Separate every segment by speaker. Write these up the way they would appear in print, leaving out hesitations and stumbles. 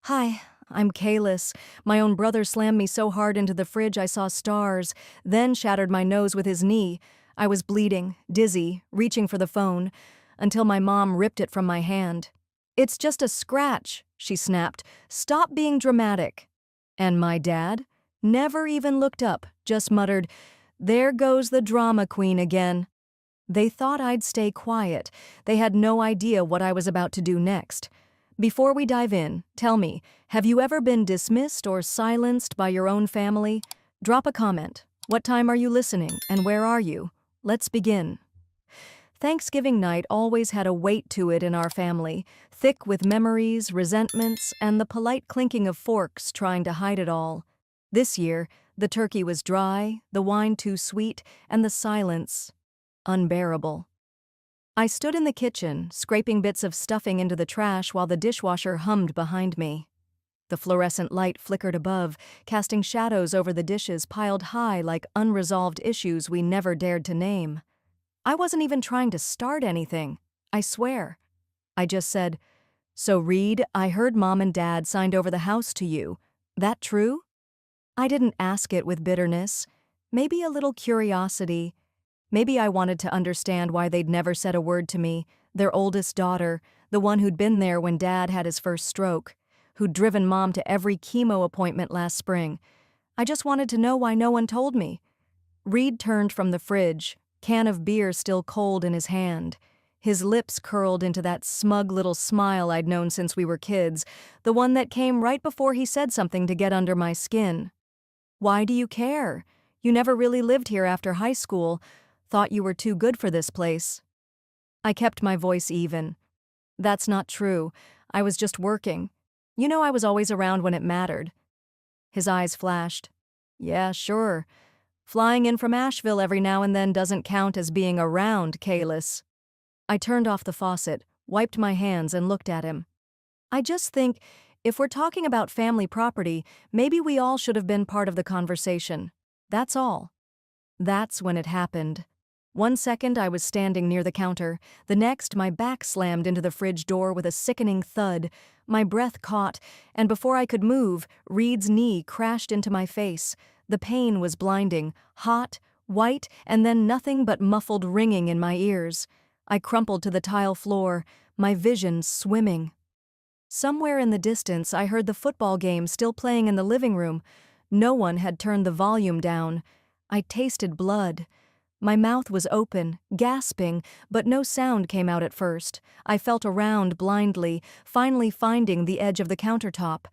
Speaker 1: Hi, I'm Kalis. My own brother slammed me so hard into the fridge I saw stars, then shattered my nose with his knee. I was bleeding, dizzy, reaching for the phone, until my mom ripped it from my hand. "It's just a scratch," she snapped. "Stop being dramatic." And my dad never even looked up, just muttered, "There goes the drama queen again." They thought I'd stay quiet. They had no idea what I was about to do next. Before we dive in, tell me, have you ever been dismissed or silenced by your own family? Drop a comment. What time are you listening, and where are you? Let's begin. Thanksgiving night always had a weight to it in our family, thick with memories, resentments, and the polite clinking of forks trying to hide it all. This year, the turkey was dry, the wine too sweet, and the silence unbearable. I stood in the kitchen, scraping bits of stuffing into the trash while the dishwasher hummed behind me. The fluorescent light flickered above, casting shadows over the dishes piled high like unresolved issues we never dared to name. I wasn't even trying to start anything, I swear. I just said, "So Reed, I heard Mom and Dad signed over the house to you. That true?" I didn't ask it with bitterness, maybe a little curiosity. Maybe I wanted to understand why they'd never said a word to me, their oldest daughter, the one who'd been there when Dad had his first stroke, who'd driven Mom to every chemo appointment last spring. I just wanted to know why no one told me. Reed turned from the fridge, can of beer still cold in his hand. His lips curled into that smug little smile I'd known since we were kids, the one that came right before he said something to get under my skin. "Why do you care? You never really lived here after high school. Thought you were too good for this place." I kept my voice even. "That's not true. I was just working. You know I was always around when it mattered." His eyes flashed. "Yeah, sure. Flying in from Asheville every now and then doesn't count as being around, Kalis." I turned off the faucet, wiped my hands, and looked at him. "I just think, if we're talking about family property, maybe we all should have been part of the conversation. That's all." That's when it happened. One second I was standing near the counter, the next my back slammed into the fridge door with a sickening thud, my breath caught, and before I could move, Reed's knee crashed into my face. The pain was blinding, hot, white, and then nothing but muffled ringing in my ears. I crumpled to the tile floor, my vision swimming. Somewhere in the distance I heard the football game still playing in the living room. No one had turned the volume down. I tasted blood. My mouth was open, gasping, but no sound came out at first. I felt around blindly, finally finding the edge of the countertop.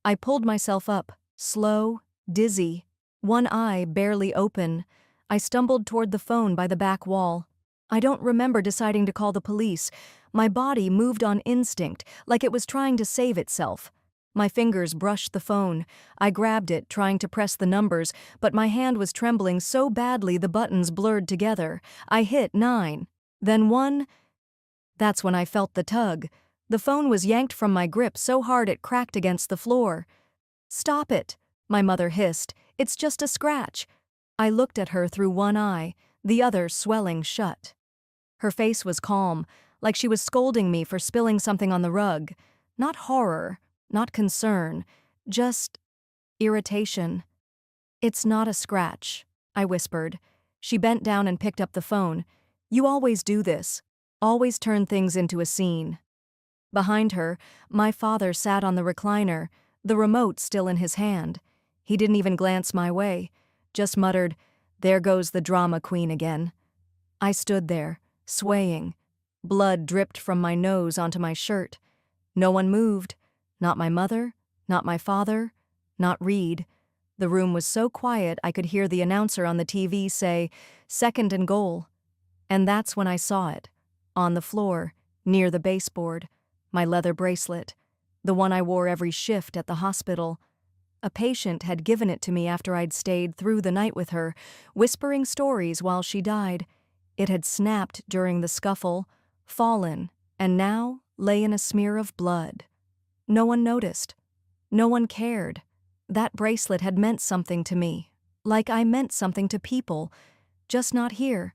Speaker 1: I pulled myself up, slow, dizzy, one eye barely open. I stumbled toward the phone by the back wall. I don't remember deciding to call the police. My body moved on instinct, like it was trying to save itself. My fingers brushed the phone. I grabbed it, trying to press the numbers, but my hand was trembling so badly the buttons blurred together. I hit 9, then 1. That's when I felt the tug. The phone was yanked from my grip so hard it cracked against the floor. "Stop it," my mother hissed. "It's just a scratch." I looked at her through one eye, the other swelling shut. Her face was calm, like she was scolding me for spilling something on the rug. Not horror, not concern, just irritation. "It's not a scratch," I whispered. She bent down and picked up the phone. "You always do this. Always turn things into a scene." Behind her, my father sat on the recliner, the remote still in his hand. He didn't even glance my way, just muttered, "There goes the drama queen again." I stood there, swaying. Blood dripped from my nose onto my shirt. No one moved. Not my mother, not my father, not Reed. The room was so quiet I could hear the announcer on the TV say, "Second and goal." And that's when I saw it. On the floor, near the baseboard, my leather bracelet, the one I wore every shift at the hospital. A patient had given it to me after I'd stayed through the night with her, whispering stories while she died. It had snapped during the scuffle, fallen, and now lay in a smear of blood. No one noticed. No one cared. That bracelet had meant something to me, like I meant something to people, just not here.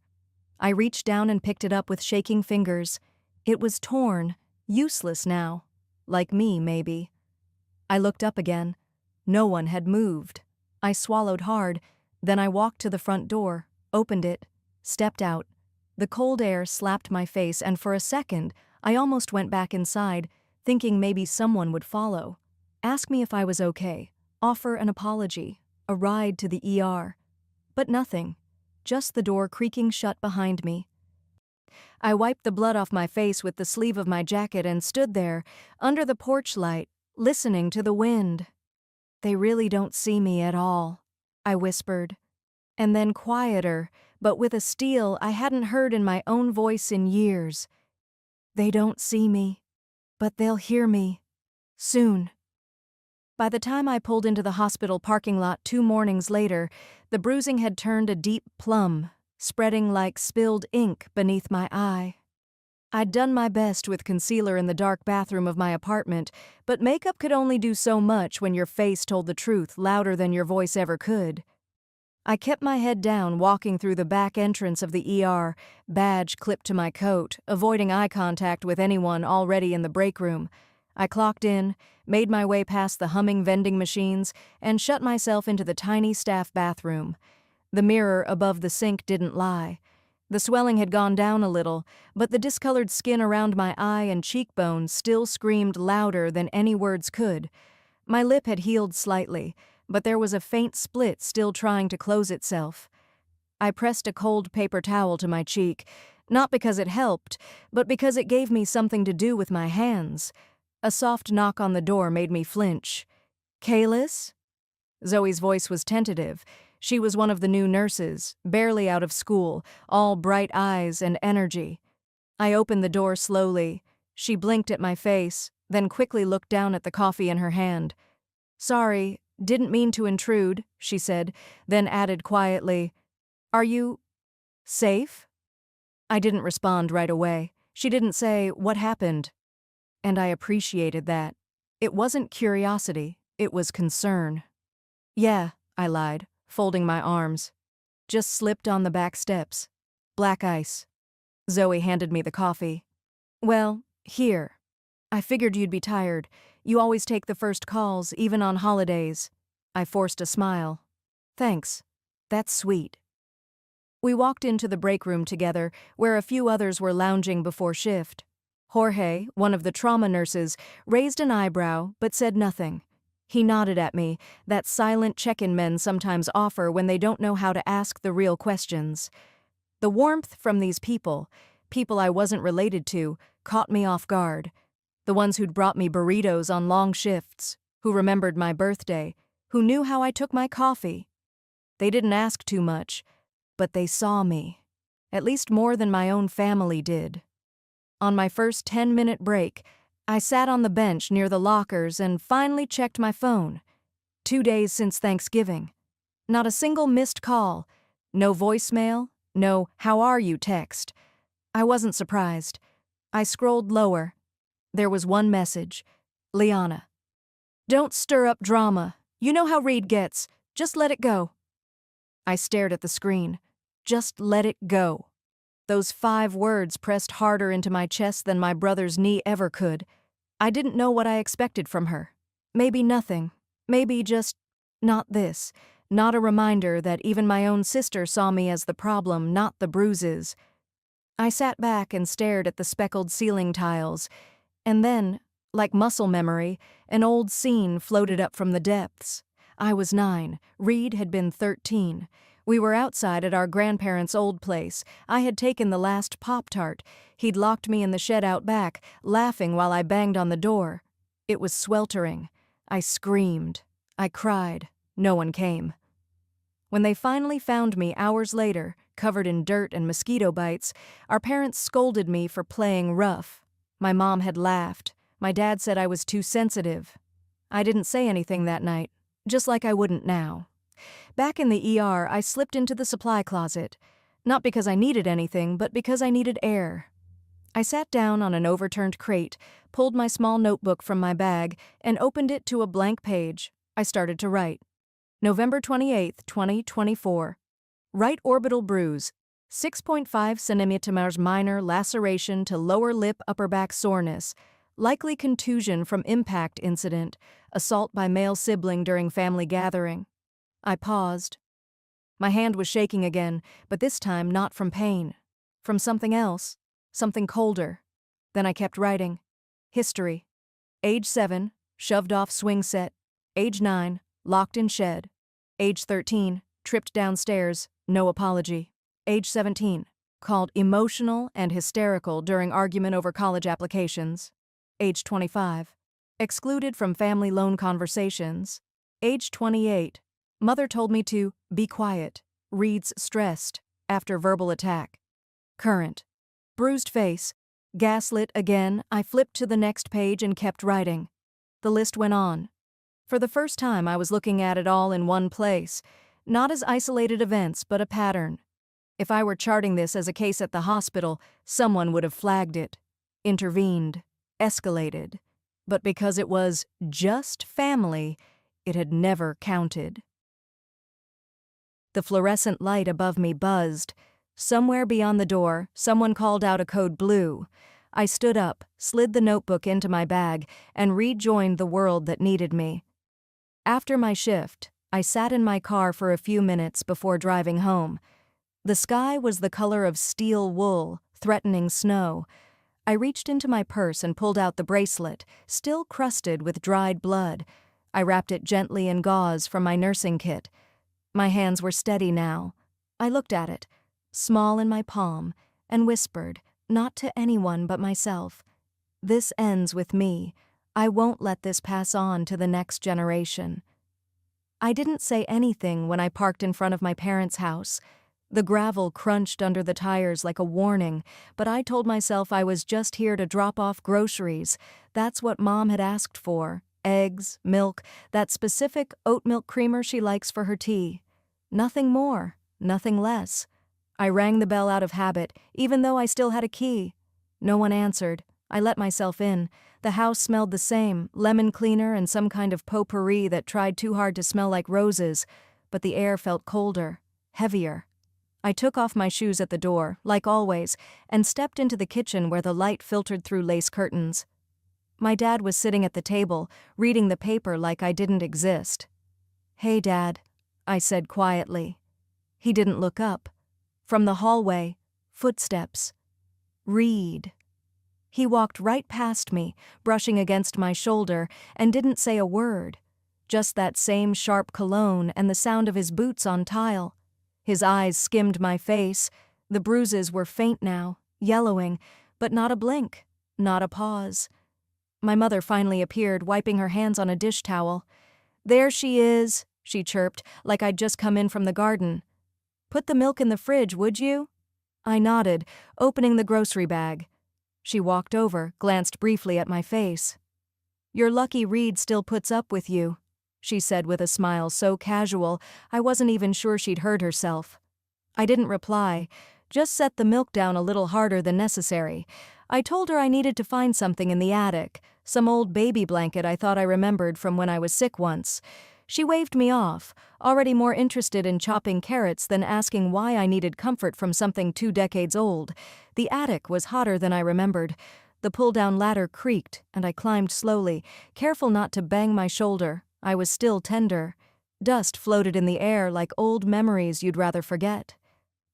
Speaker 1: I reached down and picked it up with shaking fingers. It was torn, useless now. Like me, maybe. I looked up again. No one had moved. I swallowed hard, then I walked to the front door, opened it, stepped out. The cold air slapped my face, and for a second, I almost went back inside, thinking maybe someone would follow. Ask me if I was okay, offer an apology, a ride to the ER. But nothing. Just the door creaking shut behind me. I wiped the blood off my face with the sleeve of my jacket and stood there, under the porch light, listening to the wind. "They really don't see me at all," I whispered. And then quieter, but with a steel I hadn't heard in my own voice in years. "They don't see me, but they'll hear me. Soon." By the time I pulled into the hospital parking lot 2 mornings later, the bruising had turned a deep plum, spreading like spilled ink beneath my eye. I'd done my best with concealer in the dark bathroom of my apartment, but makeup could only do so much when your face told the truth louder than your voice ever could. I kept my head down, walking through the back entrance of the ER, badge clipped to my coat, avoiding eye contact with anyone already in the break room. I clocked in, made my way past the humming vending machines, and shut myself into the tiny staff bathroom. The mirror above the sink didn't lie. The swelling had gone down a little, but the discolored skin around my eye and cheekbones still screamed louder than any words could. My lip had healed slightly, but there was a faint split still trying to close itself. I pressed a cold paper towel to my cheek, not because it helped, but because it gave me something to do with my hands. A soft knock on the door made me flinch. "Kalis?" Zoe's voice was tentative. She was one of the new nurses, barely out of school, all bright eyes and energy. I opened the door slowly. She blinked at my face, then quickly looked down at the coffee in her hand. "Sorry, didn't mean to intrude," she said, then added quietly, "Are you safe?" I didn't respond right away. She didn't say, "What happened?" And I appreciated that. It wasn't curiosity, it was concern. "Yeah," I lied, folding my arms. "Just slipped on the back steps. Black ice." Zoe handed me the coffee. "Well, here. I figured you'd be tired. You always take the first calls, even on holidays." I forced a smile. "Thanks. That's sweet." We walked into the break room together, where a few others were lounging before shift. Jorge, one of the trauma nurses, raised an eyebrow but said nothing. He nodded at me, that silent check-in men sometimes offer when they don't know how to ask the real questions. The warmth from these people I wasn't related to, caught me off guard. The ones who'd brought me burritos on long shifts, who remembered my birthday, who knew how I took my coffee. They didn't ask too much, but they saw me. At least more than my own family did. On my first 10-minute break, I sat on the bench near the lockers and finally checked my phone. 2 days since Thanksgiving. Not a single missed call. No voicemail. No "how are you" text. I wasn't surprised. I scrolled lower. There was one message. Liana. "Don't stir up drama. You know how Reed gets. Just let it go." I stared at the screen. Just let it go. Those 5 words pressed harder into my chest than my brother's knee ever could. I didn't know what I expected from her. Maybe nothing. Maybe just not this. Not a reminder that even my own sister saw me as the problem, not the bruises. I sat back and stared at the speckled ceiling tiles. And then, like muscle memory, an old scene floated up from the depths. I was 9. Reed had been 13. We were outside at our grandparents' old place. I had taken the last Pop-Tart. He'd locked me in the shed out back, laughing while I banged on the door. It was sweltering. I screamed. I cried. No one came. When they finally found me hours later, covered in dirt and mosquito bites, our parents scolded me for playing rough. My mom had laughed. My dad said I was too sensitive. I didn't say anything that night, just like I wouldn't now. Back in the ER, I slipped into the supply closet. Not because I needed anything, but because I needed air. I sat down on an overturned crate, pulled my small notebook from my bag, and opened it to a blank page. I started to write. November 28, 2024. Right orbital bruise. 6.5 centimeters minor laceration to lower lip upper back soreness. Likely contusion from impact incident, assault by male sibling during family gathering. I paused. My hand was shaking again, but this time not from pain. From something else. Something colder. Then I kept writing. History. Age 7, shoved off swing set. Age 9, locked in shed. Age 13, tripped downstairs, no apology. Age 17, called emotional and hysterical during argument over college applications. Age 25, excluded from family loan conversations. Age 28, mother told me to be quiet, reads stressed, after verbal attack. Current. Bruised face. Gaslit again, I flipped to the next page and kept writing. The list went on. For the first time I was looking at it all in one place, not as isolated events but a pattern. If I were charting this as a case at the hospital, someone would have flagged it, intervened, escalated. But because it was just family, it had never counted. The fluorescent light above me buzzed. Somewhere beyond the door, someone called out a code blue. I stood up, slid the notebook into my bag, and rejoined the world that needed me. After my shift, I sat in my car for a few minutes before driving home. The sky was the color of steel wool, threatening snow. I reached into my purse and pulled out the bracelet, still crusted with dried blood. I wrapped it gently in gauze from my nursing kit. My hands were steady now. I looked at it, small in my palm, and whispered, not to anyone but myself, "This ends with me. I won't let this pass on to the next generation." I didn't say anything when I parked in front of my parents' house. The gravel crunched under the tires like a warning, but I told myself I was just here to drop off groceries. That's what Mom had asked for. Eggs, milk, that specific oat milk creamer she likes for her tea. Nothing more, nothing less. I rang the bell out of habit, even though I still had a key. No one answered. I let myself in. The house smelled the same, lemon cleaner and some kind of potpourri that tried too hard to smell like roses, but the air felt colder, heavier. I took off my shoes at the door, like always, and stepped into the kitchen where the light filtered through lace curtains. My dad was sitting at the table, reading the paper like I didn't exist. "Hey, Dad," I said quietly. He didn't look up. From the hallway, footsteps. "Read." He walked right past me, brushing against my shoulder, and didn't say a word. Just that same sharp cologne and the sound of his boots on tile. His eyes skimmed my face. The bruises were faint now, yellowing, but not a blink, not a pause. My mother finally appeared, wiping her hands on a dish towel. "There she is," she chirped, like I'd just come in from the garden. "Put the milk in the fridge, would you?" I nodded, opening the grocery bag. She walked over, glanced briefly at my face. "You're lucky Reed still puts up with you," she said with a smile so casual I wasn't even sure she'd heard herself. I didn't reply, just set the milk down a little harder than necessary. I told her I needed to find something in the attic, some old baby blanket I thought I remembered from when I was sick once. She waved me off, already more interested in chopping carrots than asking why I needed comfort from something 2 decades old. The attic was hotter than I remembered. The pull-down ladder creaked, and I climbed slowly, careful not to bang my shoulder. I was still tender. Dust floated in the air like old memories you'd rather forget.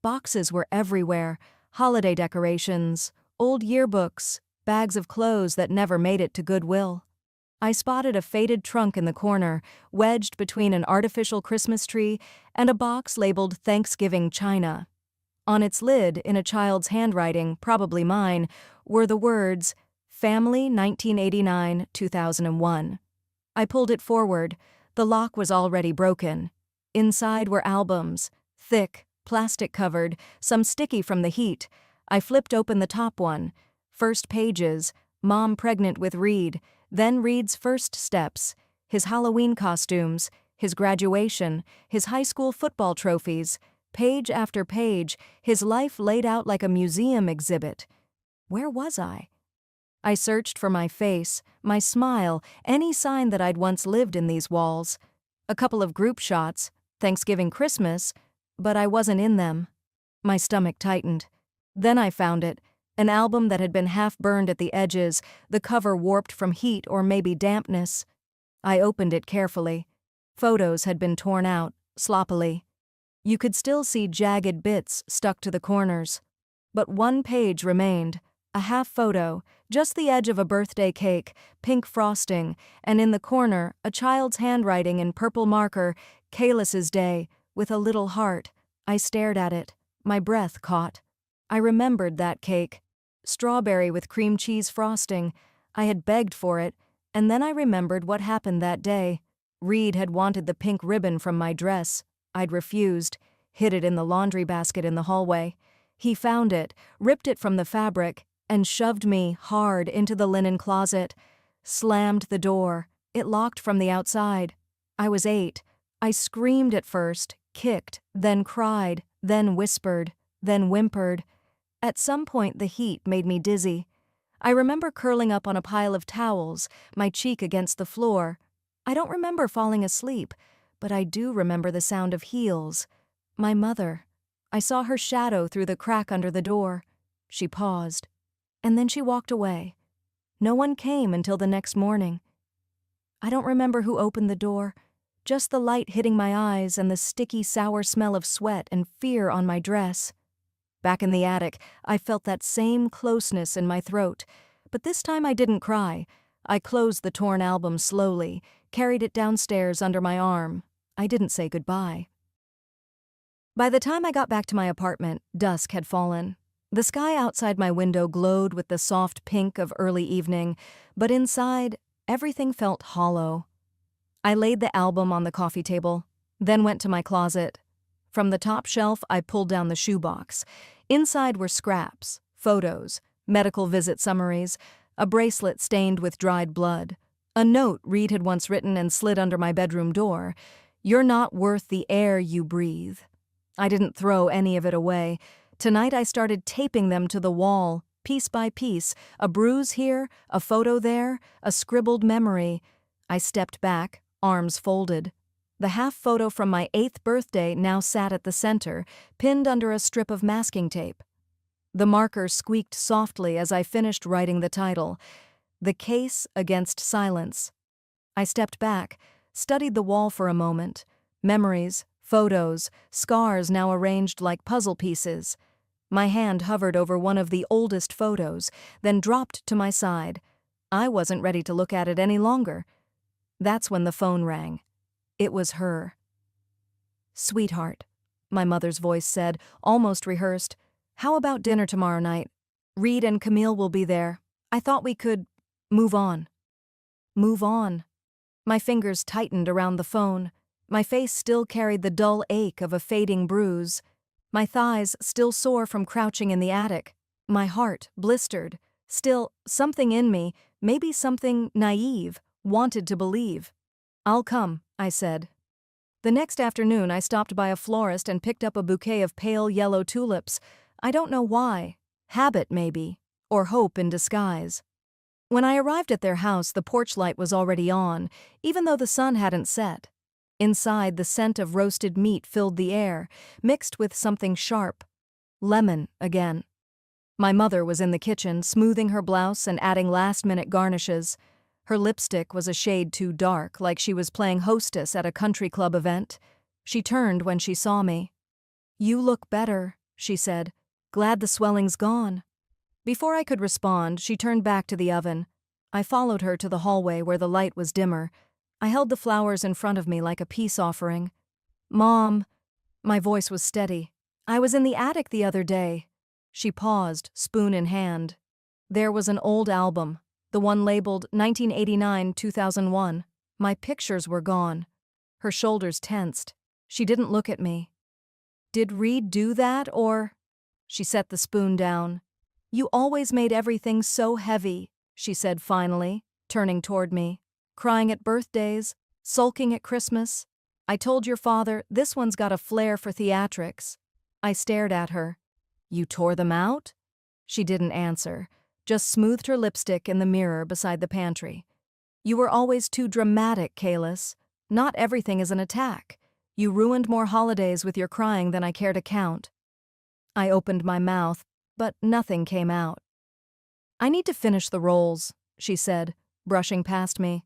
Speaker 1: Boxes were everywhere, holiday decorations, old yearbooks, bags of clothes that never made it to Goodwill. I spotted a faded trunk in the corner, wedged between an artificial Christmas tree and a box labeled Thanksgiving China. On its lid, in a child's handwriting, probably mine, were the words, "Family 1989-2001. I pulled it forward. The lock was already broken. Inside were albums, thick, plastic-covered, some sticky from the heat. I flipped open the top one. First pages, Mom pregnant with Reed, then Reed's first steps, his Halloween costumes, his graduation, his high school football trophies, page after page, his life laid out like a museum exhibit. Where was I? I searched for my face, my smile, any sign that I'd once lived in these walls. A couple of group shots, Thanksgiving, Christmas, but I wasn't in them. My stomach tightened. Then I found it, An album that had been half burned at the edges, the cover warped from heat or maybe dampness. I opened it carefully. Photos had been torn out, sloppily. You could still see jagged bits stuck to the corners. But one page remained, a half photo, just the edge of a birthday cake, pink frosting, and in the corner, a child's handwriting in purple marker, Kalis's Day, with a little heart. I stared at it. My breath caught. I remembered that cake. Strawberry with cream cheese frosting. I had begged for it, and then I remembered what happened that day. Reed had wanted the pink ribbon from my dress. I'd refused, hid it in the laundry basket in the hallway. He found it, ripped it from the fabric, and shoved me hard into the linen closet. Slammed the door. It locked from the outside. I was 8. I screamed at first, kicked, then cried, then whispered, then whimpered. At some point the heat made me dizzy. I remember curling up on a pile of towels, my cheek against the floor. I don't remember falling asleep, but I do remember the sound of heels. My mother. I saw her shadow through the crack under the door. She paused. And then she walked away. No one came until the next morning. I don't remember who opened the door, just the light hitting my eyes and the sticky, sour smell of sweat and fear on my dress. Back in the attic, I felt that same closeness in my throat, but this time I didn't cry. I closed the torn album slowly, carried it downstairs under my arm. I didn't say goodbye. By the time I got back to my apartment, dusk had fallen. The sky outside my window glowed with the soft pink of early evening, but inside, everything felt hollow. I laid the album on the coffee table, then went to my closet. From the top shelf, I pulled down the shoebox. Inside were scraps, photos, medical visit summaries, a bracelet stained with dried blood, a note Reed had once written and slid under my bedroom door. "You're not worth the air you breathe." I didn't throw any of it away. Tonight I started taping them to the wall, piece by piece, a bruise here, a photo there, a scribbled memory. I stepped back, arms folded. The half photo from my 8th birthday now sat at the center, pinned under a strip of masking tape. The marker squeaked softly as I finished writing the title, "The Case Against Silence." I stepped back, studied the wall for a moment. Memories, photos, scars now arranged like puzzle pieces. My hand hovered over one of the oldest photos, then dropped to my side. I wasn't ready to look at it any longer. That's when the phone rang. It was her. "Sweetheart," my mother's voice said, almost rehearsed. "How about dinner tomorrow night? Reed and Camille will be there. I thought we could move on." Move on. My fingers tightened around the phone. My face still carried the dull ache of a fading bruise. My thighs still sore from crouching in the attic. My heart blistered. Still, something in me, maybe something naive, wanted to believe. "I'll come," I said. The next afternoon I stopped by a florist and picked up a bouquet of pale yellow tulips. I don't know why. Habit, maybe. Or hope in disguise. When I arrived at their house, the porch light was already on, even though the sun hadn't set. Inside, the scent of roasted meat filled the air, mixed with something sharp. Lemon, again. My mother was in the kitchen, smoothing her blouse and adding last-minute garnishes. Her lipstick was a shade too dark, like she was playing hostess at a country club event. She turned when she saw me. "You look better," she said. "Glad the swelling's gone." Before I could respond, she turned back to the oven. I followed her to the hallway where the light was dimmer. I held the flowers in front of me like a peace offering. "Mom," my voice was steady. "I was in the attic the other day." She paused, spoon in hand. There was an old album, the one labeled 1989-2001. My pictures were gone. Her shoulders tensed. She didn't look at me. "Did Reed do that, or—" She set the spoon down. "You always made everything so heavy," she said finally, turning toward me. "Crying at birthdays, sulking at Christmas. I told your father, this one's got a flair for theatrics." I stared at her. "You tore them out?" She didn't answer, just smoothed her lipstick in the mirror beside the pantry. "You were always too dramatic, Kalis. Not everything is an attack. You ruined more holidays with your crying than I care to count." I opened my mouth, but nothing came out. I need to finish the rolls, she said, brushing past me.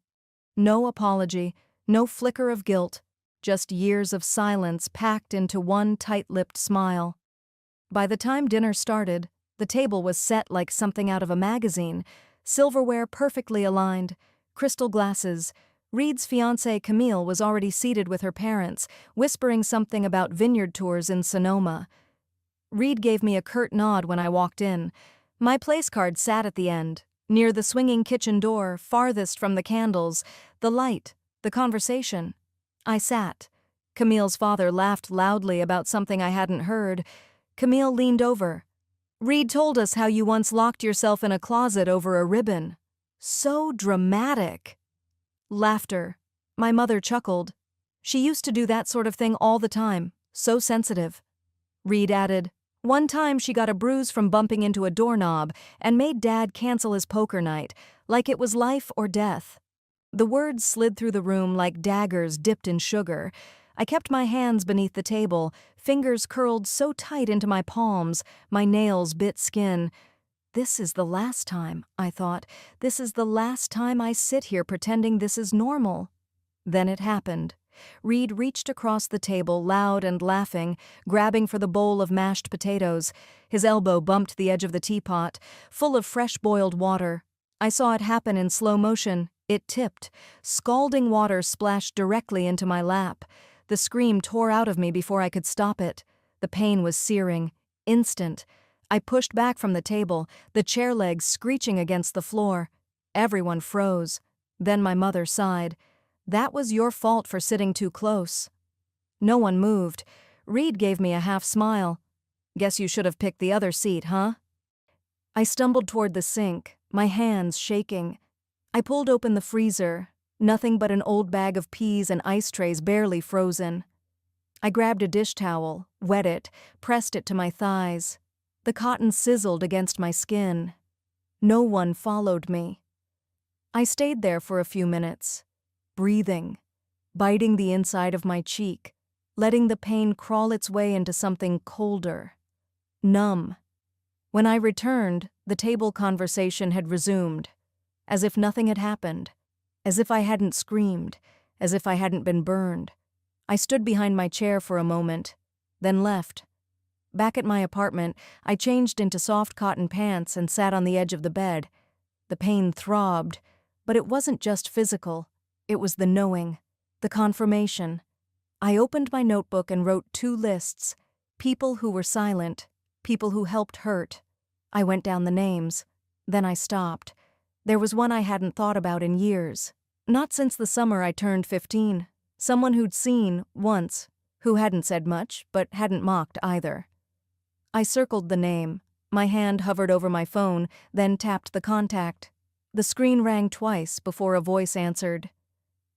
Speaker 1: No apology, no flicker of guilt, just years of silence packed into one tight-lipped smile. By the time dinner started, the table was set like something out of a magazine, silverware perfectly aligned, crystal glasses. Reed's fiancée Camille was already seated with her parents, whispering something about vineyard tours in Sonoma. Reed gave me a curt nod when I walked in. My place card sat at the end, near the swinging kitchen door, farthest from the candles, the light, the conversation. I sat. Camille's father laughed loudly about something I hadn't heard. Camille leaned over. Reed told us how you once locked yourself in a closet over a ribbon. So dramatic. Laughter. My mother chuckled. She used to do that sort of thing all the time, so sensitive. Reed added, one time she got a bruise from bumping into a doorknob and made Dad cancel his poker night, like it was life or death. The words slid through the room like daggers dipped in sugar. I kept my hands beneath the table, fingers curled so tight into my palms, my nails bit skin. This is the last time, I thought. This is the last time I sit here pretending this is normal. Then it happened. Reed reached across the table, loud and laughing, grabbing for the bowl of mashed potatoes. His elbow bumped the edge of the teapot, full of fresh boiled water. I saw it happen in slow motion. It tipped. Scalding water splashed directly into my lap. The scream tore out of me before I could stop it. The pain was searing, instant. I pushed back from the table, the chair legs screeching against the floor. Everyone froze. Then my mother sighed. That was your fault for sitting too close. No one moved. Reed gave me a half smile. Guess you should have picked the other seat, huh? I stumbled toward the sink, my hands shaking. I pulled open the freezer, nothing but an old bag of peas and ice trays barely frozen. I grabbed a dish towel, wet it, pressed it to my thighs. The cotton sizzled against my skin. No one followed me. I stayed there for a few minutes, breathing, biting the inside of my cheek, letting the pain crawl its way into something colder, numb. When I returned, the table conversation had resumed, as if nothing had happened, as if I hadn't screamed, as if I hadn't been burned. I stood behind my chair for a moment, then left. Back at my apartment, I changed into soft cotton pants and sat on the edge of the bed. The pain throbbed, but it wasn't just physical. It was the knowing, the confirmation. I opened my notebook and wrote 2 lists: people who were silent, people who helped hurt. I went down the names. Then I stopped. There was one I hadn't thought about in years. Not since the summer I turned 15. Someone who'd seen, once, who hadn't said much, but hadn't mocked either. I circled the name. My hand hovered over my phone, then tapped the contact. The screen rang twice before a voice answered.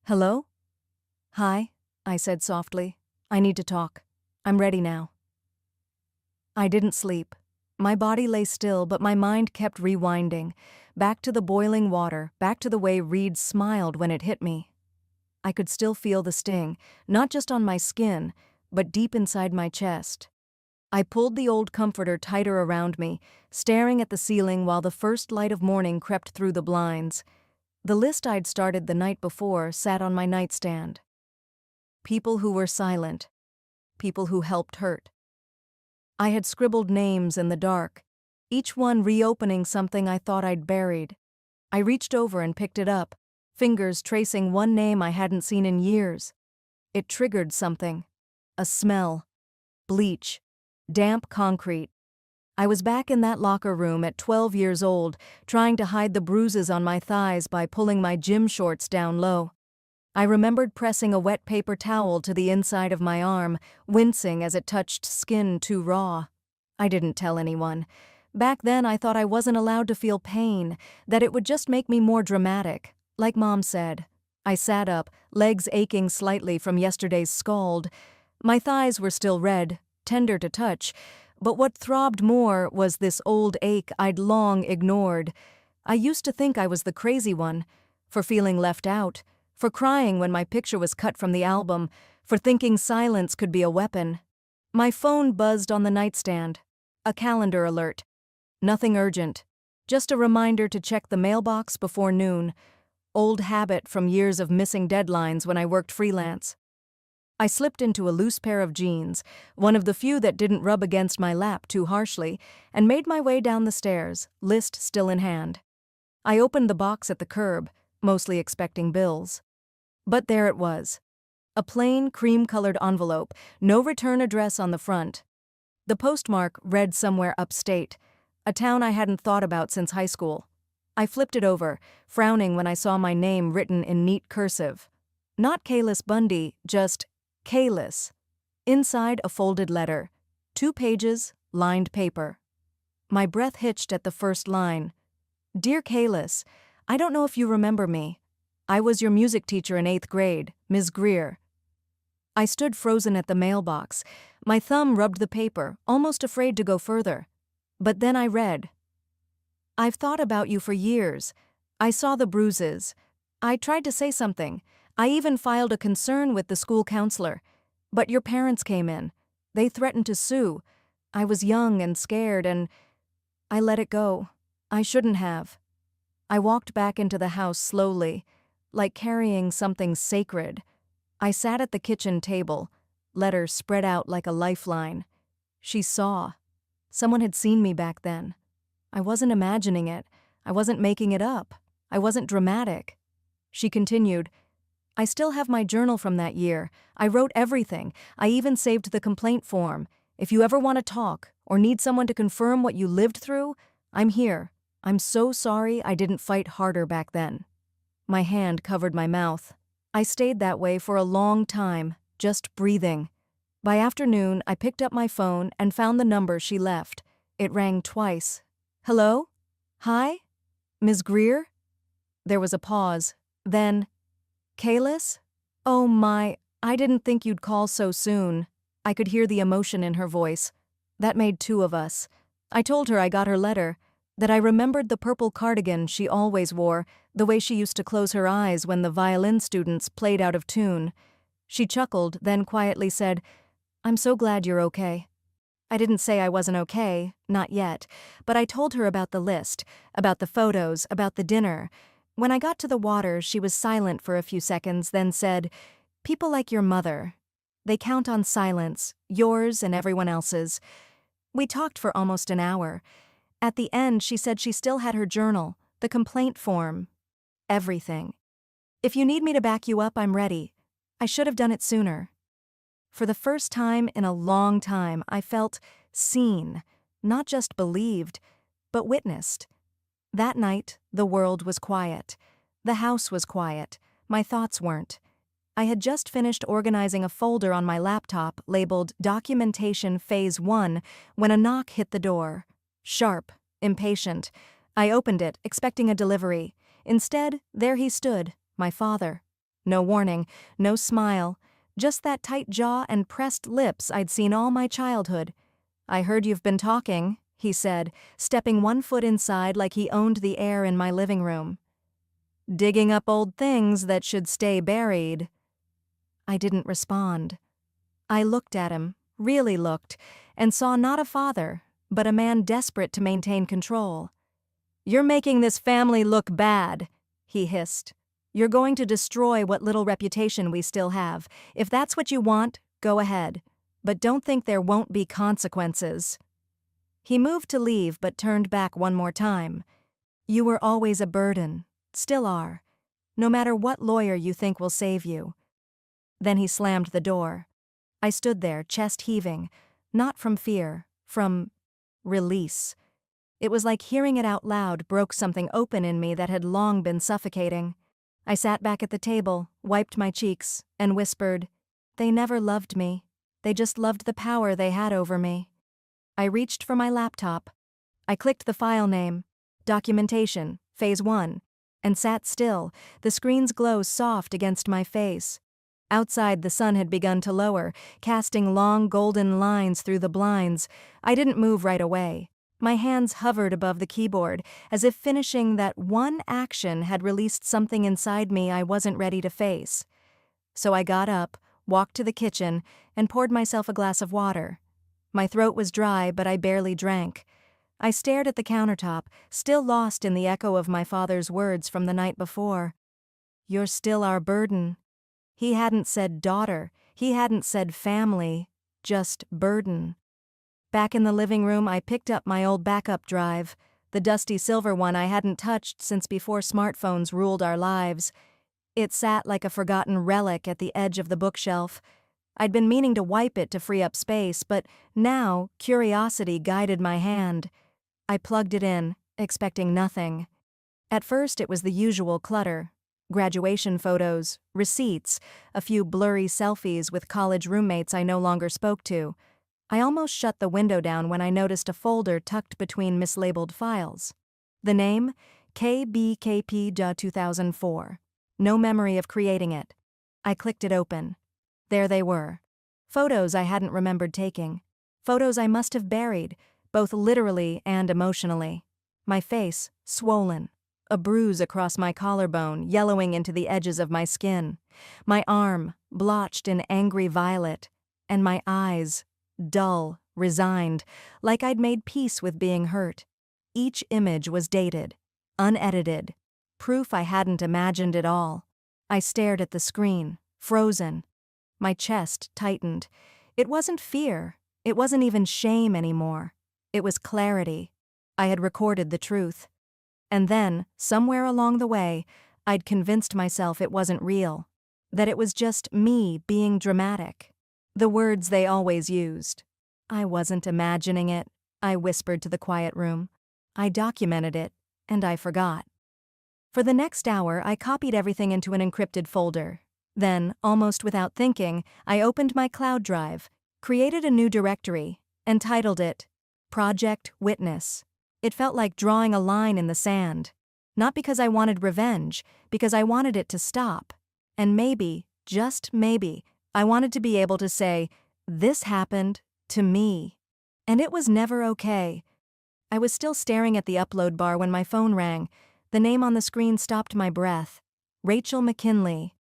Speaker 1: Hello? Hi, I said softly. I need to talk. I'm ready now. I didn't sleep. My body lay still, but my mind kept rewinding. Back to the boiling water, back to the way Reed smiled when it hit me. I could still feel the sting, not just on my skin, but deep inside my chest. I pulled the old comforter tighter around me, staring at the ceiling while the first light of morning crept through the blinds. The list I'd started the night before sat on my nightstand. People who were silent. People who helped hurt. I had scribbled names in the dark, each one reopening something I thought I'd buried. I reached over and picked it up, fingers tracing one name I hadn't seen in years. It triggered something. A smell. Bleach. Damp concrete. I was back in that locker room at 12 years old, trying to hide the bruises on my thighs by pulling my gym shorts down low. I remembered pressing a wet paper towel to the inside of my arm, wincing as it touched skin too raw. I didn't tell anyone. Back then I thought I wasn't allowed to feel pain, that it would just make me more dramatic, like Mom said. I sat up, legs aching slightly from yesterday's scald. My thighs were still red, tender to touch, but what throbbed more was this old ache I'd long ignored. I used to think I was the crazy one, for feeling left out, for crying when my picture was cut from the album, for thinking silence could be a weapon. My phone buzzed on the nightstand. A calendar alert. Nothing urgent. Just a reminder to check the mailbox before noon. Old habit from years of missing deadlines when I worked freelance. I slipped into a loose pair of jeans, one of the few that didn't rub against my lap too harshly, and made my way down the stairs, list still in hand. I opened the box at the curb, mostly expecting bills. But there it was. A plain, cream-colored envelope, no return address on the front. The postmark read somewhere upstate, a town I hadn't thought about since high school. I flipped it over, frowning when I saw my name written in neat cursive. Not Kalis Bundy, just Kalis. Inside a folded letter. 2 pages, lined paper. My breath hitched at the first line. Dear Kalis, I don't know if you remember me. I was your music teacher in 8th grade, Ms. Greer. I stood frozen at the mailbox. My thumb rubbed the paper, almost afraid to go further. But then I read. I've thought about you for years. I saw the bruises. I tried to say something. I even filed a concern with the school counselor. But your parents came in. They threatened to sue. I was young and scared, and I let it go. I shouldn't have. I walked back into the house slowly, like carrying something sacred. I sat at the kitchen table, letter spread out like a lifeline. She saw. Someone had seen me back then. I wasn't imagining it. I wasn't making it up. I wasn't dramatic. She continued, I still have my journal from that year. I wrote everything. I even saved the complaint form. If you ever want to talk or need someone to confirm what you lived through, I'm here. I'm so sorry I didn't fight harder back then. My hand covered my mouth. I stayed that way for a long time, just breathing. By afternoon, I picked up my phone and found the number she left. It rang twice. Hello? Hi? Ms. Greer? There was a pause. Then, Kalis? Oh my, I didn't think you'd call so soon. I could hear the emotion in her voice. That made 2 of us. I told her I got her letter, that I remembered the purple cardigan she always wore, the way she used to close her eyes when the violin students played out of tune. She chuckled, then quietly said, I'm so glad you're okay. I didn't say I wasn't okay, not yet, but I told her about the list, about the photos, about the dinner. When I got to the water, she was silent for a few seconds, then said, People like your mother. They count on silence, yours and everyone else's. We talked for almost an hour. At the end, she said she still had her journal, the complaint form, everything. If you need me to back you up, I'm ready. I should have done it sooner. For the first time in a long time, I felt seen, not just believed, but witnessed. That night, the world was quiet. The house was quiet. My thoughts weren't. I had just finished organizing a folder on my laptop labeled Documentation Phase 1 when a knock hit the door. Sharp, impatient. I opened it, expecting a delivery. Instead, there he stood, my father. No warning, no smile, just that tight jaw and pressed lips I'd seen all my childhood. I heard you've been talking, he said, stepping 1 foot inside like he owned the air in my living room. Digging up old things that should stay buried. I didn't respond. I looked at him, really looked, and saw not a father, but a man desperate to maintain control. You're making this family look bad, he hissed. You're going to destroy what little reputation we still have. If that's what you want, go ahead. But don't think there won't be consequences. He moved to leave but turned back 1 more time. You were always a burden, still are, no matter what lawyer you think will save you. Then he slammed the door. I stood there, chest heaving, not from fear, from release. It was like hearing it out loud broke something open in me that had long been suffocating. I sat back at the table, wiped my cheeks, and whispered, They never loved me. They just loved the power they had over me. I reached for my laptop. I clicked the file name, Documentation, Phase 1, and sat still, the screen's glow soft against my face. Outside, the sun had begun to lower, casting long golden lines through the blinds. I didn't move right away. My hands hovered above the keyboard, as if finishing that one action had released something inside me I wasn't ready to face. So I got up, walked to the kitchen, and poured myself a glass of water. My throat was dry, but I barely drank. I stared at the countertop, still lost in the echo of my father's words from the night before. "You're still our burden." He hadn't said daughter, he hadn't said family, just burden. Back in the living room, I picked up my old backup drive, the dusty silver one I hadn't touched since before smartphones ruled our lives. It sat like a forgotten relic at the edge of the bookshelf. I'd been meaning to wipe it to free up space, but now curiosity guided my hand. I plugged it in, expecting nothing. At first it was the usual clutter. Graduation photos, receipts, a few blurry selfies with college roommates I no longer spoke to. I almost shut the window down when I noticed a folder tucked between mislabeled files. The name? KBKP.2004. No memory of creating it. I clicked it open. There they were. Photos I hadn't remembered taking. Photos I must have buried, both literally and emotionally. My face, swollen. A bruise across my collarbone, yellowing into the edges of my skin. My arm, blotched in angry violet. And my eyes, dull, resigned, like I'd made peace with being hurt. Each image was dated, unedited, proof I hadn't imagined it all. I stared at the screen, frozen. My chest tightened. It wasn't fear. It wasn't even shame anymore. It was clarity. I had recorded the truth. And then, somewhere along the way, I'd convinced myself it wasn't real. That it was just me being dramatic. The words they always used. I wasn't imagining it, I whispered to the quiet room. I documented it, and I forgot. For the next hour, I copied everything into an encrypted folder. Then, almost without thinking, I opened my cloud drive, created a new directory, and titled it Project Witness. It felt like drawing a line in the sand. Not because I wanted revenge, because I wanted it to stop. And maybe, just maybe, I wanted to be able to say, this happened to me. And it was never okay. I was still staring at the upload bar when my phone rang. The name on the screen stopped my breath. Rachel McKinley.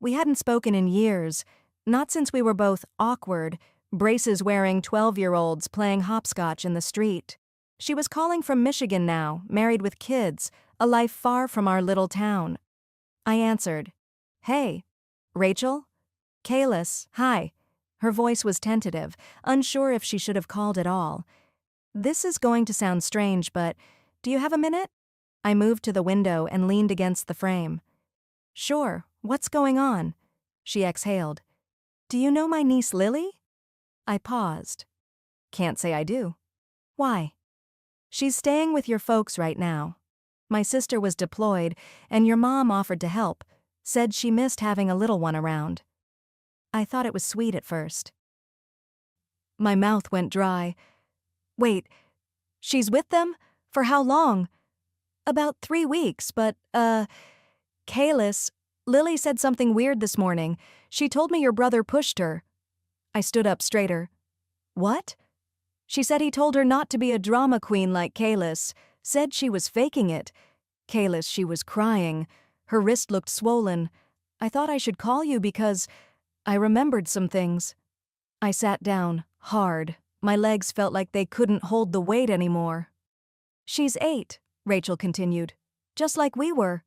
Speaker 1: We hadn't spoken in years, not since we were both awkward, braces-wearing 12-year-olds playing hopscotch in the street. She was calling from Michigan now, married with kids, a life far from our little town. I answered. "Hey, Rachel?" "Kaylis, hi." Her voice was tentative, unsure if she should have called at all. "This is going to sound strange, but do you have a minute?" I moved to the window and leaned against the frame. "Sure, what's going on?" She exhaled. "Do you know my niece Lily?" I paused. "Can't say I do." "Why?" "She's staying with your folks right now. My sister was deployed, and your mom offered to help, said she missed having a little one around." I thought it was sweet at first. My mouth went dry. "Wait, she's with them? For how long?" "About 3 weeks, but, Kaylis, Lily said something weird this morning. She told me your brother pushed her." I stood up straighter. "What?" "She said he told her not to be a drama queen like Kaylis, said she was faking it. Kaylis, she was crying. Her wrist looked swollen. I thought I should call you because I remembered some things." I sat down, hard. My legs felt like they couldn't hold the weight anymore. "She's 8, Rachel continued. "Just like we were.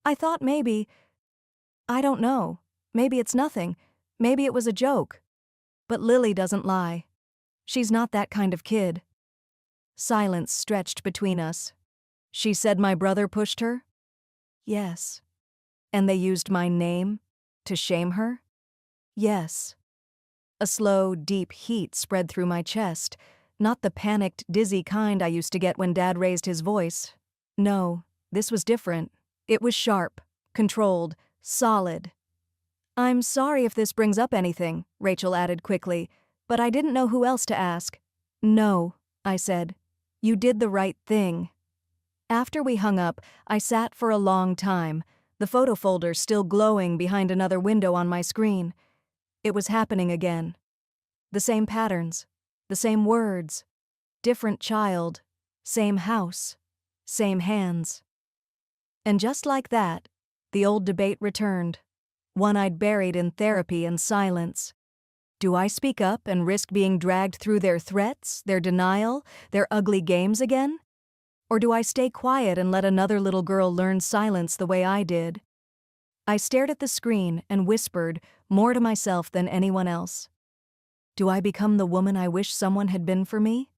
Speaker 1: I thought maybe, I don't know, maybe it's nothing. Maybe it was a joke. But Lily doesn't lie. She's not that kind of kid." Silence stretched between us. "She said my brother pushed her?" "Yes." "And they used my name to shame her?" "Yes." A slow, deep heat spread through my chest, not the panicked, dizzy kind I used to get when Dad raised his voice. No, this was different. It was sharp, controlled, solid. "I'm sorry if this brings up anything," Rachel added quickly, "but I didn't know who else to ask." "No," I said. "You did the right thing." After we hung up, I sat for a long time, the photo folder still glowing behind another window on my screen. It was happening again. The same patterns, the same words, different child, same house, same hands. And just like that, the old debate returned, one I'd buried in therapy and silence. Do I speak up and risk being dragged through their threats, their denial, their ugly games again? Or do I stay quiet and let another little girl learn silence the way I did? I stared at the screen and whispered, more to myself than anyone else. Do I become the woman I wish someone had been for me?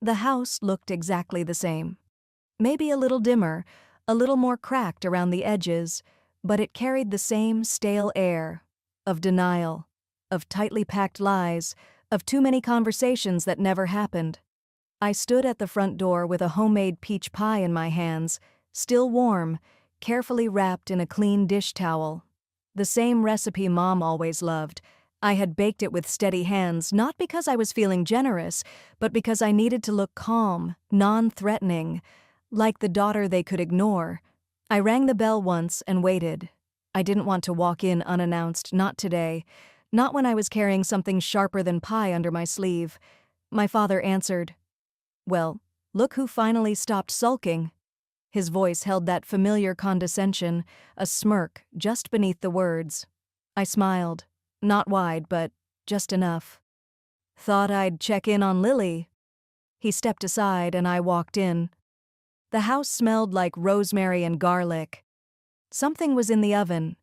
Speaker 1: The house looked exactly the same. Maybe a little dimmer, a little more cracked around the edges, but it carried the same stale air of denial, of tightly packed lies, of too many conversations that never happened. I stood at the front door with a homemade peach pie in my hands, still warm, carefully wrapped in a clean dish towel. The same recipe Mom always loved. I had baked it with steady hands, not because I was feeling generous, but because I needed to look calm, non-threatening, like the daughter they could ignore. I rang the bell once and waited. I didn't want to walk in unannounced, not today, not when I was carrying something sharper than pie under my sleeve. My father answered. Well, look who finally stopped sulking. His voice held that familiar condescension, a smirk just beneath the words. I smiled, not wide, but just enough. Thought I'd check in on Lily. He stepped aside and I walked in. The house smelled like rosemary and garlic. Something was in the oven.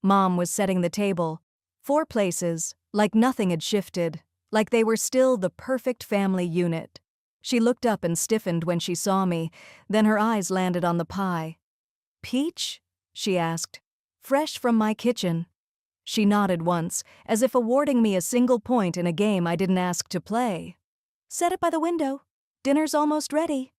Speaker 1: Mom was setting the table. 4 places, like nothing had shifted, like they were still the perfect family unit. She looked up and stiffened when she saw me, then her eyes landed on the pie. "Peach?" she asked. "Fresh from my kitchen." She nodded once, as if awarding me a single point in a game I didn't ask to play. "Set it by the window. Dinner's almost ready."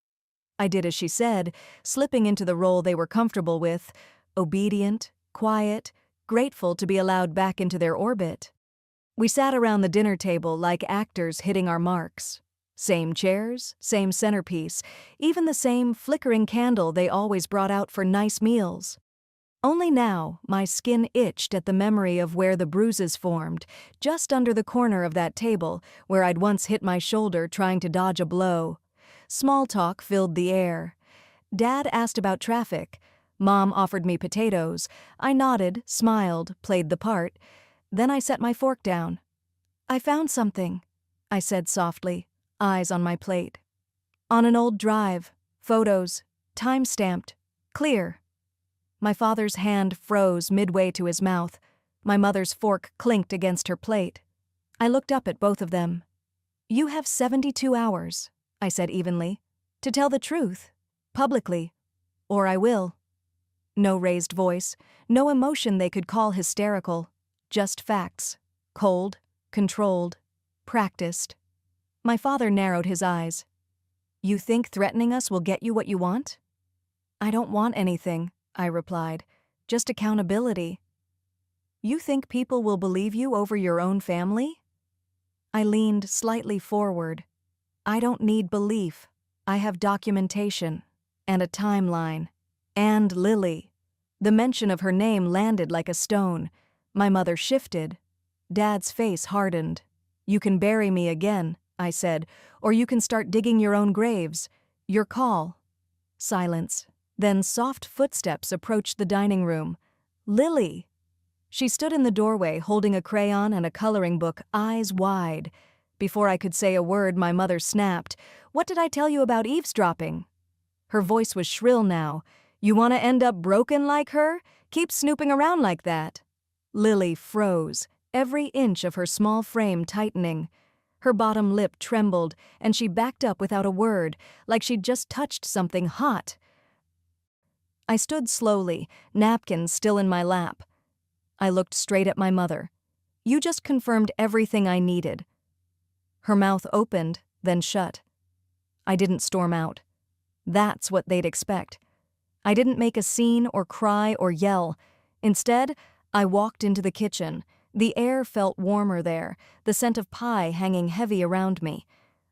Speaker 1: I did as she said, slipping into the role they were comfortable with, obedient, quiet, grateful to be allowed back into their orbit. We sat around the dinner table like actors hitting our marks. Same chairs, same centerpiece, even the same flickering candle they always brought out for nice meals. Only now, my skin itched at the memory of where the bruises formed, just under the corner of that table where I'd once hit my shoulder trying to dodge a blow. Small talk filled the air. Dad asked about traffic. Mom offered me potatoes. I nodded, smiled, played the part. Then I set my fork down. "I found something," I said softly, eyes on my plate. "On an old drive. Photos. Time-stamped. Clear." My father's hand froze midway to his mouth. My mother's fork clinked against her plate. I looked up at both of them. "You have 72 hours," I said evenly, "to tell the truth. Publicly. Or I will." No raised voice, no emotion they could call hysterical. Just facts. Cold, controlled, practiced. My father narrowed his eyes. "You think threatening us will get you what you want?" "I don't want anything," I replied. "Just accountability." "You think people will believe you over your own family?" I leaned slightly forward. "I don't need belief. I have documentation. And a timeline. And Lily." The mention of her name landed like a stone. My mother shifted. Dad's face hardened. "You can bury me again," I said, "or you can start digging your own graves. Your call." Silence. Then soft footsteps approached the dining room. Lily! She stood in the doorway holding a crayon and a coloring book, eyes wide. Before I could say a word, my mother snapped. "What did I tell you about eavesdropping?" Her voice was shrill now. "You want to end up broken like her? Keep snooping around like that." Lily froze, every inch of her small frame tightening. Her bottom lip trembled, and she backed up without a word, like she'd just touched something hot. I stood slowly, napkins still in my lap. I looked straight at my mother. "You just confirmed everything I needed." Her mouth opened, then shut. I didn't storm out. That's what they'd expect. I didn't make a scene or cry or yell. Instead, I walked into the kitchen. The air felt warmer there, the scent of pie hanging heavy around me.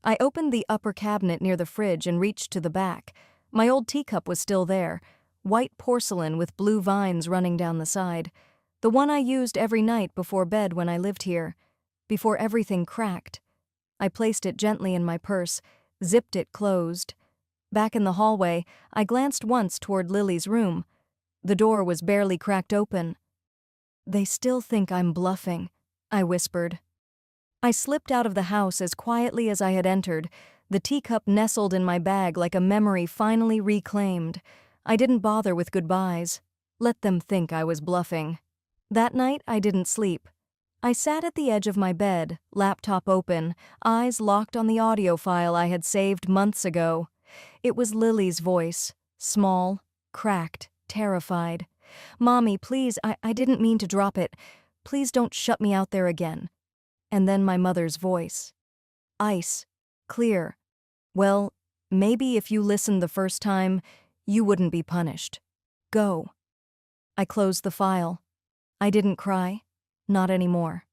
Speaker 1: I opened the upper cabinet near the fridge and reached to the back. My old teacup was still there, white porcelain with blue vines running down the side. The one I used every night before bed when I lived here, before everything cracked. I placed it gently in my purse, zipped it closed. Back in the hallway, I glanced once toward Lily's room. The door was barely cracked open. "They still think I'm bluffing," I whispered. I slipped out of the house as quietly as I had entered, the teacup nestled in my bag like a memory finally reclaimed. I didn't bother with goodbyes. Let them think I was bluffing. That night, I didn't sleep. I sat at the edge of my bed, laptop open, eyes locked on the audio file I had saved months ago. It was Lily's voice, small, cracked, terrified. "Mommy, please, I didn't mean to drop it. Please don't shut me out there again." And then my mother's voice. Ice. Clear. "Well, maybe if you listened the first time, you wouldn't be punished. Go." I closed the file. I didn't cry. Not anymore.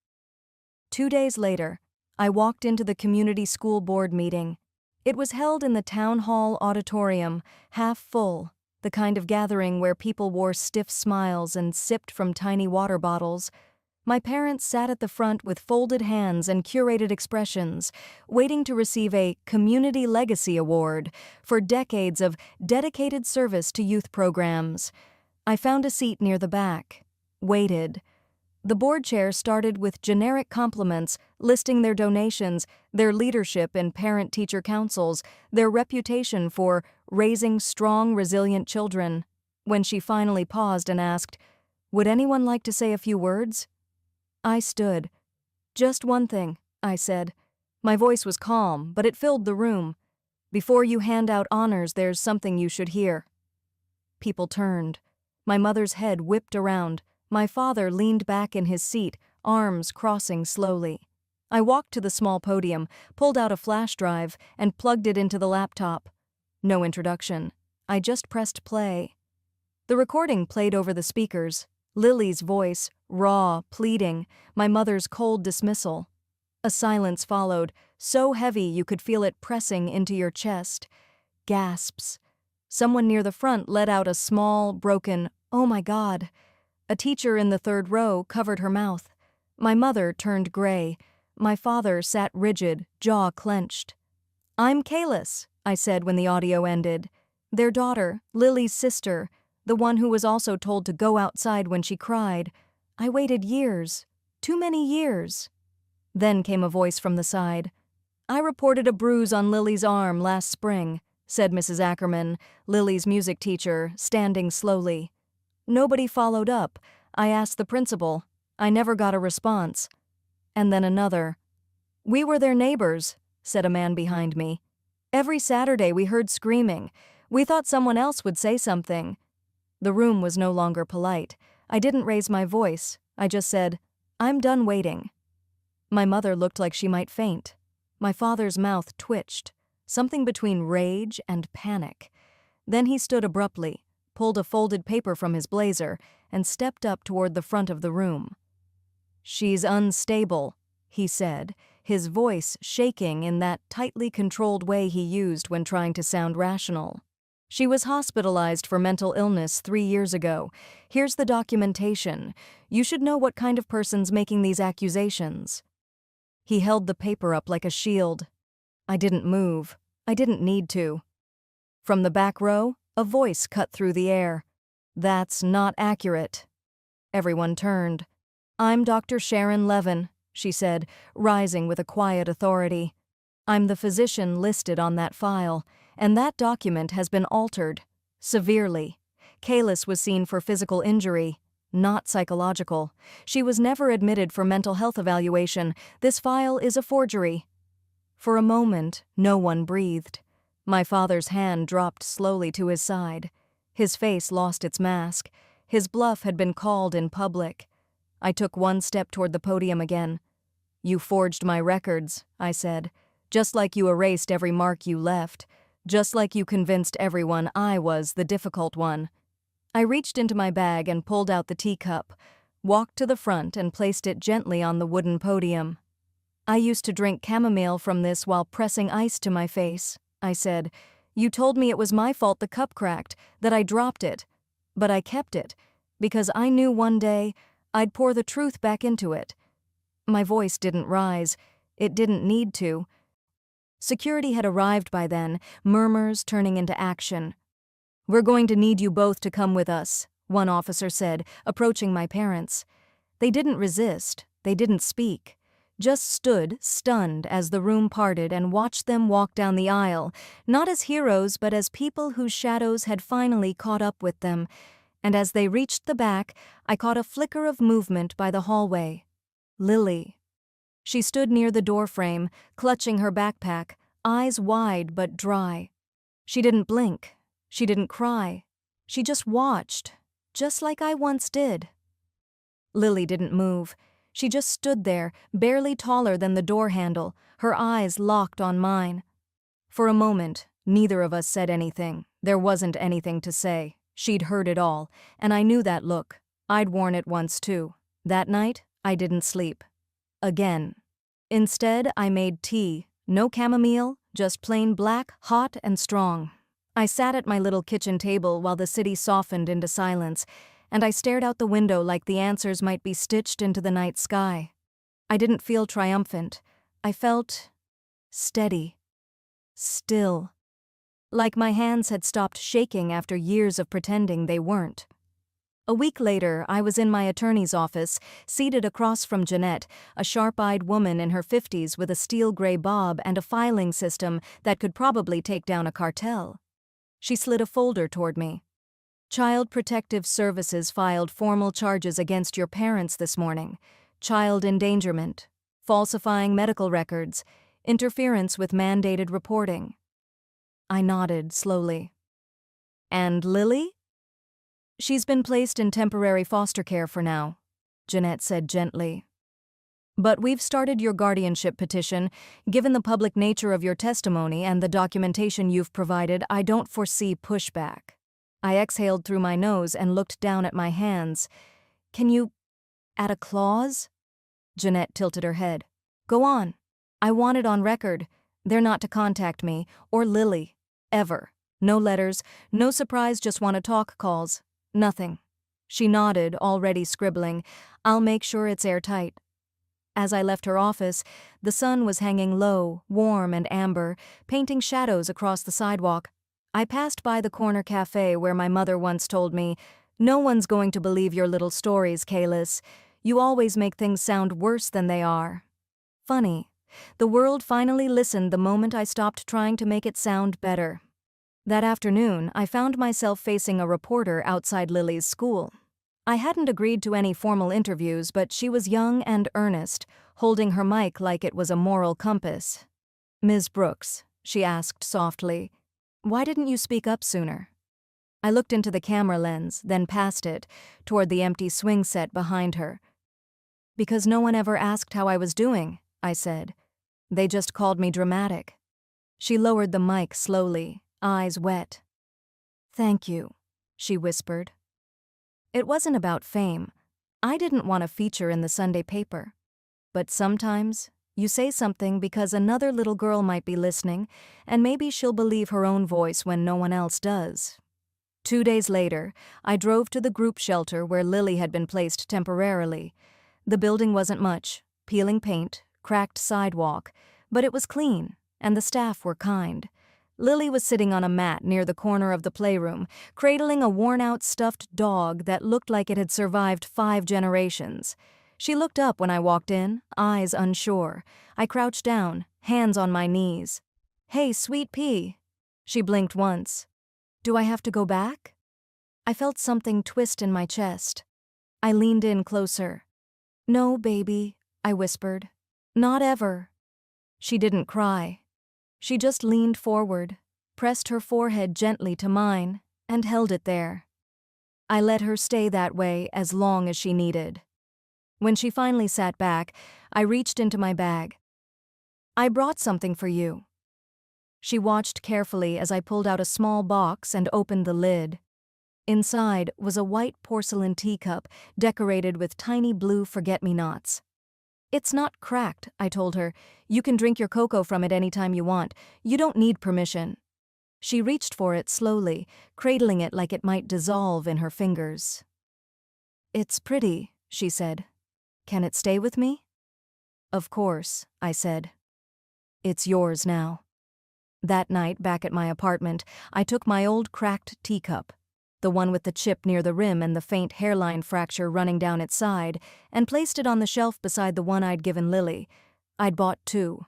Speaker 1: 2 days later, I walked into the community school board meeting. It was held in the town hall auditorium, half full, the kind of gathering where people wore stiff smiles and sipped from tiny water bottles. My parents sat at the front with folded hands and curated expressions, waiting to receive a Community Legacy Award for decades of dedicated service to youth programs. I found a seat near the back, waited. The board chair started with generic compliments, listing their donations, their leadership in parent-teacher councils, their reputation for raising strong, resilient children. When she finally paused and asked, "Would anyone like to say a few words?" I stood. "Just one thing," I said. My voice was calm, but it filled the room. "Before you hand out honors, there's something you should hear." People turned. My mother's head whipped around. My father leaned back in his seat, arms crossing slowly. I walked to the small podium, pulled out a flash drive, and plugged it into the laptop. No introduction. I just pressed play. The recording played over the speakers. Lily's voice, raw, pleading, my mother's cold dismissal. A silence followed, so heavy you could feel it pressing into your chest. Gasps. Someone near the front let out a small, broken, "Oh my God." A teacher in the third row covered her mouth. My mother turned gray. My father sat rigid, jaw clenched. "I'm Kalis," I said when the audio ended. "Their daughter, Lily's sister, the one who was also told to go outside when she cried. I waited years, too many years." Then came a voice from the side. "I reported a bruise on Lily's arm last spring," said Mrs. Ackerman, Lily's music teacher, standing slowly. Nobody followed up. I asked the principal. I never got a response. And then another. "We were their neighbors," said a man behind me. "Every Saturday we heard screaming. We thought someone else would say something." The room was no longer polite. I didn't raise my voice. I just said, "I'm done waiting." My mother looked like she might faint. My father's mouth twitched, something between rage and panic. Then he stood abruptly, pulled a folded paper from his blazer, and stepped up toward the front of the room. "She's unstable," he said, his voice shaking in that tightly controlled way he used when trying to sound rational. "She was hospitalized for mental illness 3 years ago. Here's the documentation. You should know what kind of person's making these accusations." He held the paper up like a shield. I didn't move. I didn't need to. From the back row, a voice cut through the air. "That's not accurate." Everyone turned. "I'm Dr. Sharon Levin," she said, rising with a quiet authority. "I'm the physician listed on that file, and that document has been altered. Severely. Kalis was seen for physical injury, not psychological. She was never admitted for mental health evaluation. This file is a forgery." For a moment, no one breathed. My father's hand dropped slowly to his side. His face lost its mask. His bluff had been called in public. I took one step toward the podium again. "You forged my records," I said, "just like you erased every mark you left. Just like you convinced everyone I was the difficult one." I reached into my bag and pulled out the teacup, walked to the front and placed it gently on the wooden podium. "I used to drink chamomile from this while pressing ice to my face," I said. "You told me it was my fault the cup cracked, that I dropped it. But I kept it, because I knew one day I'd pour the truth back into it." My voice didn't rise. It didn't need to. Security had arrived by then, murmurs turning into action. "We're going to need you both to come with us," one officer said, approaching my parents. They didn't resist. They didn't speak, just stood, stunned, as the room parted and watched them walk down the aisle, not as heroes but as people whose shadows had finally caught up with them. And as they reached the back, I caught a flicker of movement by the hallway. Lily. She stood near the doorframe, clutching her backpack, eyes wide but dry. She didn't blink. She didn't cry. She just watched, just like I once did. Lily didn't move. She just stood there, barely taller than the door handle, her eyes locked on mine. For a moment, neither of us said anything. There wasn't anything to say. She'd heard it all, and I knew that look. I'd worn it once too. That night, I didn't sleep. Again. Instead, I made tea. No chamomile, just plain black, hot and strong. I sat at my little kitchen table while the city softened into silence, and I stared out the window like the answers might be stitched into the night sky. I didn't feel triumphant. I felt steady. Still. Like my hands had stopped shaking after years of pretending they weren't. A week later, I was in my attorney's office, seated across from Jeanette, a sharp-eyed woman in her 50s with a steel gray bob and a filing system that could probably take down a cartel. She slid a folder toward me. Child Protective Services filed formal charges against your parents this morning. Child endangerment, falsifying medical records, interference with mandated reporting. I nodded slowly. And Lily? She's been placed in temporary foster care for now, Jeanette said gently. But we've started your guardianship petition. Given the public nature of your testimony and the documentation you've provided, I don't foresee pushback. I exhaled through my nose and looked down at my hands. Can you add a clause? Jeanette tilted her head. Go on. I want it on record. They're not to contact me, or Lily. Ever. No letters, no surprise just want to talk calls. Nothing. She nodded, already scribbling. I'll make sure it's airtight. As I left her office, the sun was hanging low, warm and amber, painting shadows across the sidewalk. I passed by the corner cafe where my mother once told me, "No one's going to believe your little stories, Kalis. You always make things sound worse than they are." Funny. The world finally listened the moment I stopped trying to make it sound better. That afternoon, I found myself facing a reporter outside Lily's school. I hadn't agreed to any formal interviews, but she was young and earnest, holding her mic like it was a moral compass. "Ms. Brooks," she asked softly, "why didn't you speak up sooner?" I looked into the camera lens, then past it, toward the empty swing set behind her. "Because no one ever asked how I was doing," I said. "They just called me dramatic." She lowered the mic slowly, eyes wet. "Thank you," she whispered. It wasn't about fame. I didn't want a feature in the Sunday paper. But sometimes, you say something because another little girl might be listening, and maybe she'll believe her own voice when no one else does. 2 days later, I drove to the group shelter where Lily had been placed temporarily. The building wasn't much, peeling paint, cracked sidewalk, but it was clean, and the staff were kind. Lily was sitting on a mat near the corner of the playroom, cradling a worn-out stuffed dog that looked like it had survived 5 generations. She looked up when I walked in, eyes unsure. I crouched down, hands on my knees. "Hey, sweet pea." She blinked once. "Do I have to go back?" I felt something twist in my chest. I leaned in closer. "No, baby," I whispered. "Not ever." She didn't cry. She just leaned forward, pressed her forehead gently to mine, and held it there. I let her stay that way as long as she needed. When she finally sat back, I reached into my bag. "I brought something for you." She watched carefully as I pulled out a small box and opened the lid. Inside was a white porcelain teacup decorated with tiny blue forget-me-nots. "It's not cracked," I told her. "You can drink your cocoa from it anytime you want. You don't need permission." She reached for it slowly, cradling it like it might dissolve in her fingers. "It's pretty," she said. "Can it stay with me?" "Of course," I said. "It's yours now." That night, back at my apartment, I took my old cracked teacup. the one with the chip near the rim and the faint hairline fracture running down its side, and placed it on the shelf beside the one I'd given Lily. I'd bought 2.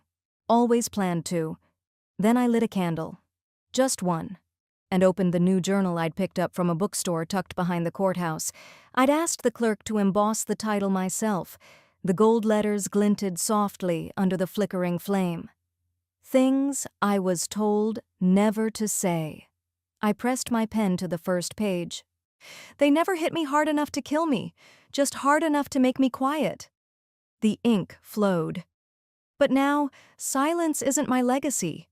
Speaker 1: Always planned to. Then I lit a candle. Just one. And opened the new journal I'd picked up from a bookstore tucked behind the courthouse. I'd asked the clerk to emboss the title myself. The gold letters glinted softly under the flickering flame. Things I was told never to say. I pressed my pen to the first page. They never hit me hard enough to kill me, just hard enough to make me quiet. The ink flowed. But now, silence isn't my legacy.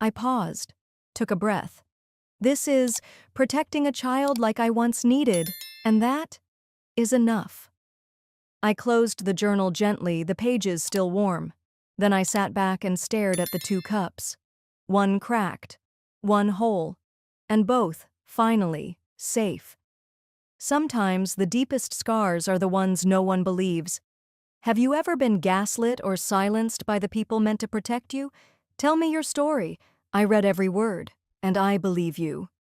Speaker 1: I paused, took a breath. This is protecting a child like I once needed, and that is enough. I closed the journal gently, the pages still warm. Then I sat back and stared at the 2 cups. One cracked, one whole, and both, finally, safe. Sometimes the deepest scars are the ones no one believes. Have you ever been gaslit or silenced by the people meant to protect you? Tell me your story. I read every word, and I believe you.